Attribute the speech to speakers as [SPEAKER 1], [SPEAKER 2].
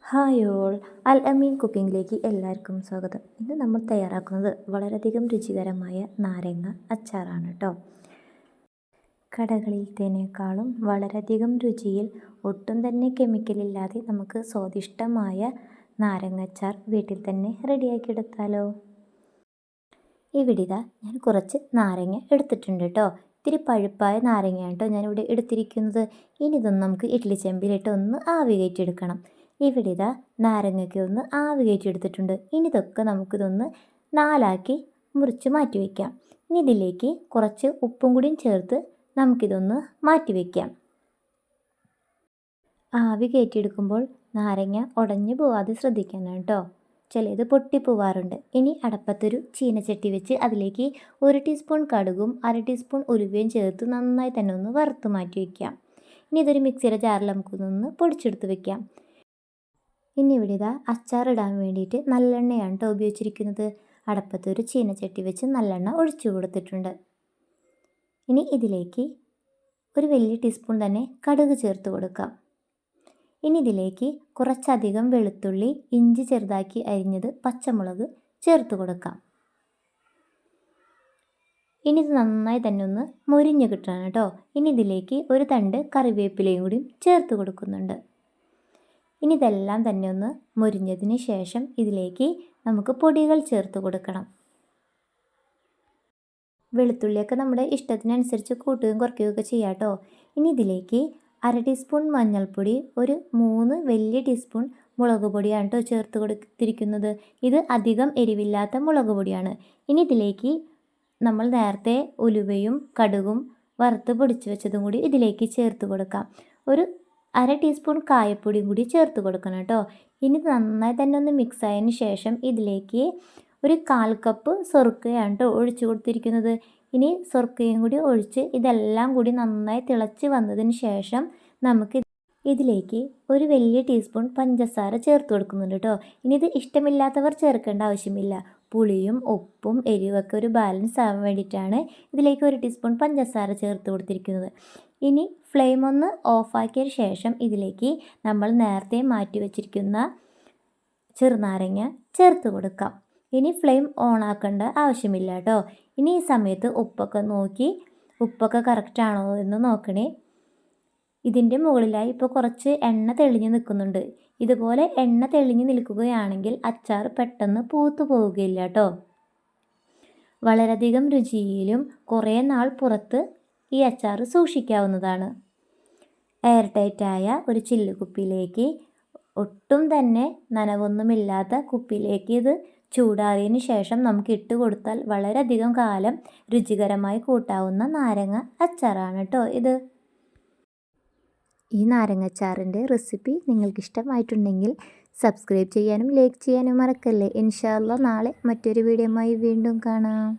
[SPEAKER 1] Hi all, അൽ അമീൻ കുക്കിങ്ങിലേക്ക് എല്ലാവർക്കും സ്വാഗതം. ഇന്ന് നമ്മൾ തയ്യാറാക്കുന്നത് വളരെയധികം രുചികരമായ നാരങ്ങ അച്ചാറാണ് കേട്ടോ. കടകളിലത്തേക്കാളും വളരെയധികം രുചിയിൽ ഒട്ടും തന്നെ കെമിക്കലില്ലാതെ നമുക്ക് സ്വാദിഷ്ടമായ നാരങ്ങ അച്ചാർ വീട്ടിൽ തന്നെ റെഡിയാക്കിയെടുത്താലോ. ഇവിടെ ഞാൻ കുറച്ച് നാരങ്ങ എടുത്തിട്ടുണ്ട് കേട്ടോ. ഇത്തിരി പഴുപ്പായ നാരങ്ങയാണ് കേട്ടോ ഞാനിവിടെ എടുത്തിരിക്കുന്നത്. ഇനി ഇതൊന്ന് നമുക്ക് ഇഡ്ഡലി ചെമ്പിലിട്ട് ഒന്ന് ആവി കയറ്റിയെടുക്കണം. ഇവിടെ നാരങ്ങയ്ക്ക് ഒന്ന് ആവി കയറ്റിയെടുത്തിട്ടുണ്ട്. ഇനി ഇതൊക്കെ നമുക്കിതൊന്ന് നാലാക്കി മുറിച്ച് മാറ്റി വയ്ക്കാം. ഇനി ഇതിലേക്ക് കുറച്ച് ഉപ്പും കൂടിയും ചേർത്ത് നമുക്കിതൊന്ന് മാറ്റി വയ്ക്കാം. ആവി കയറ്റിയെടുക്കുമ്പോൾ നാരങ്ങ ഉടഞ്ഞു പോവാതെ ശ്രദ്ധിക്കണം കേട്ടോ. ചിലത് പൊട്ടിപ്പോവാറുണ്ട്. ഇനി അടപ്പത്തൊരു ചീനച്ചട്ടി വെച്ച് അതിലേക്ക് 1 ടീസ്പൂൺ കടുകും 1/2 ടീസ്പൂൺ ഉലുവയും ചേർത്ത് നന്നായി തന്നെ ഒന്ന് വറുത്ത് മാറ്റി വയ്ക്കാം. ഇനി ഇതൊരു മിക്സിയുടെ ജാറിൽ നമുക്കൊന്ന് പൊടിച്ചെടുത്ത് വയ്ക്കാം. ഇനി ഇവിടെ അച്ചാറിടാൻ വേണ്ടിയിട്ട് നല്ലെണ്ണയാണ് കേട്ടോ ഉപയോഗിച്ചിരിക്കുന്നത്. അടപ്പത്തൊരു ചീനച്ചട്ടി വെച്ച് നല്ലെണ്ണ ഒഴിച്ചു കൊടുത്തിട്ടുണ്ട്. ഇനി ഇതിലേക്ക് ഒരു വലിയ ടീസ്പൂൺ തന്നെ കടുക് ചേർത്ത് കൊടുക്കാം. ഇനി ഇതിലേക്ക് കുറച്ചധികം വെളുത്തുള്ളി, ഇഞ്ചി ചെറുതാക്കി അരിഞ്ഞത്, പച്ചമുളക് ചേർത്ത് കൊടുക്കാം. ഇനി ഇത് നന്നായി തന്നെ ഒന്ന് മൊരിഞ്ഞ് കിട്ടണം കേട്ടോ. ഇനി ഇതിലേക്ക് ഒരു തണ്ട് കറിവേപ്പിലയും കൂടി ചേർത്ത് കൊടുക്കുന്നുണ്ട്. ഇനി ഇതെല്ലാം തന്നെ ഒന്ന് മൊരിഞ്ഞതിന് ശേഷം ഇതിലേക്ക് നമുക്ക് പൊടികൾ ചേർത്ത് കൊടുക്കണം. വെളുത്തുള്ളിയൊക്കെ നമ്മുടെ ഇഷ്ടത്തിനനുസരിച്ച് കൂട്ടുകയും കുറയ്ക്കുകയൊക്കെ ചെയ്യാം കേട്ടോ. ഇനി ഇതിലേക്ക് 1/2 ടീസ്പൂൺ മഞ്ഞൾപ്പൊടി, ഒരു 3 വലിയ ടീസ്പൂൺ മുളക് പൊടിയാണ് കേട്ടോ ചേർത്ത് കൊടുത്തിരിക്കുന്നത്. ഇത് അധികം എരിവില്ലാത്ത മുളക് പൊടിയാണ്. ഇനി ഇതിലേക്ക് നമ്മൾ നേരത്തെ ഉലുവയും കടുകും വറുത്ത് പൊടിച്ച് വെച്ചതും കൂടി ഇതിലേക്ക് ചേർത്ത് കൊടുക്കാം. ഒരു 1/2 ടീസ്പൂൺ കായപ്പൊടിയും കൂടി ചേർത്ത് കൊടുക്കണം കേട്ടോ. ഇനി നന്നായി തന്നെ ഒന്ന് മിക്സ് ആയതിന് ശേഷം ഇതിലേക്ക് ഒരു 1/4 കപ്പ് സൊർക്കയാണ് കേട്ടോ ഒഴിച്ചു കൊടുത്തിരിക്കുന്നത്. ഇനി സൊർക്കയും കൂടി ഒഴിച്ച് ഇതെല്ലാം കൂടി നന്നായി തിളച്ച് വന്നതിന് ശേഷം നമുക്ക് ഇതിലേക്ക് ഒരു വലിയ ടീസ്പൂൺ പഞ്ചസാര ചേർത്ത് കൊടുക്കുന്നുണ്ട് കേട്ടോ. ഇനി ഇത് ഇഷ്ടമില്ലാത്തവർ ചേർക്കേണ്ട ആവശ്യമില്ല. പുളിയും ഉപ്പും എരിവൊക്കെ ഒരു ബാലൻസ് ആവാൻ വേണ്ടിയിട്ടാണ് ഇതിലേക്ക് 1 ടീസ്പൂൺ പഞ്ചസാര ചേർത്ത് കൊടുത്തിരിക്കുന്നത്. ഇനി ഫ്ലെയിം ഒന്ന് ഓഫാക്കിയതിന് ശേഷം ഇതിലേക്ക് നമ്മൾ നേരത്തെ മാറ്റി വെച്ചിരിക്കുന്ന ചെറുനാരങ്ങ ചേർത്ത് കൊടുക്കാം. ഇനി ഫ്ലെയിം ഓൺ ആക്കേണ്ട ആവശ്യമില്ല കേട്ടോ. ഇനി ഈ സമയത്ത് ഉപ്പൊക്കെ കറക്റ്റാണോ എന്ന് നോക്കണേ. ഇതിൻ്റെ മുകളിലായി ഇപ്പോൾ കുറച്ച് എണ്ണ തെളിഞ്ഞ് നിൽക്കുന്നുണ്ട്. ഇതുപോലെ എണ്ണ തെളിഞ്ഞ് നിൽക്കുകയാണെങ്കിൽ അച്ചാർ പെട്ടെന്ന് പൂത്തു പോവുകയില്ല കേട്ടോ. വളരെയധികം രുചിയിലും കുറേ നാൾ പുറത്ത് ഈ അച്ചാർ സൂക്ഷിക്കാവുന്നതാണ്. എയർ ടൈറ്റായ ഒരു ചില്ല് കുപ്പിയിലേക്ക്, ഒട്ടും തന്നെ നനവൊന്നുമില്ലാത്ത കുപ്പിയിലേക്ക് ഇത് ചൂടാറിയതിന് ശേഷം നമുക്ക് ഇട്ട് കൊടുത്താൽ വളരെയധികം കാലം രുചികരമായി കൂട്ടാവുന്ന നാരങ്ങ അച്ചാറാണ് കേട്ടോ ഇത്. ഈ നാരങ്ങച്ചാറിൻ്റെ റെസിപ്പി നിങ്ങൾക്ക് ഇഷ്ടമായിട്ടുണ്ടെങ്കിൽ സബ്സ്ക്രൈബ് ചെയ്യാനും ലൈക്ക് ചെയ്യാനും മറക്കല്ലേ. ഇൻഷാ അല്ലാഹ് നാളെ മറ്റൊരു വീഡിയോയുമായി വീണ്ടും കാണാം.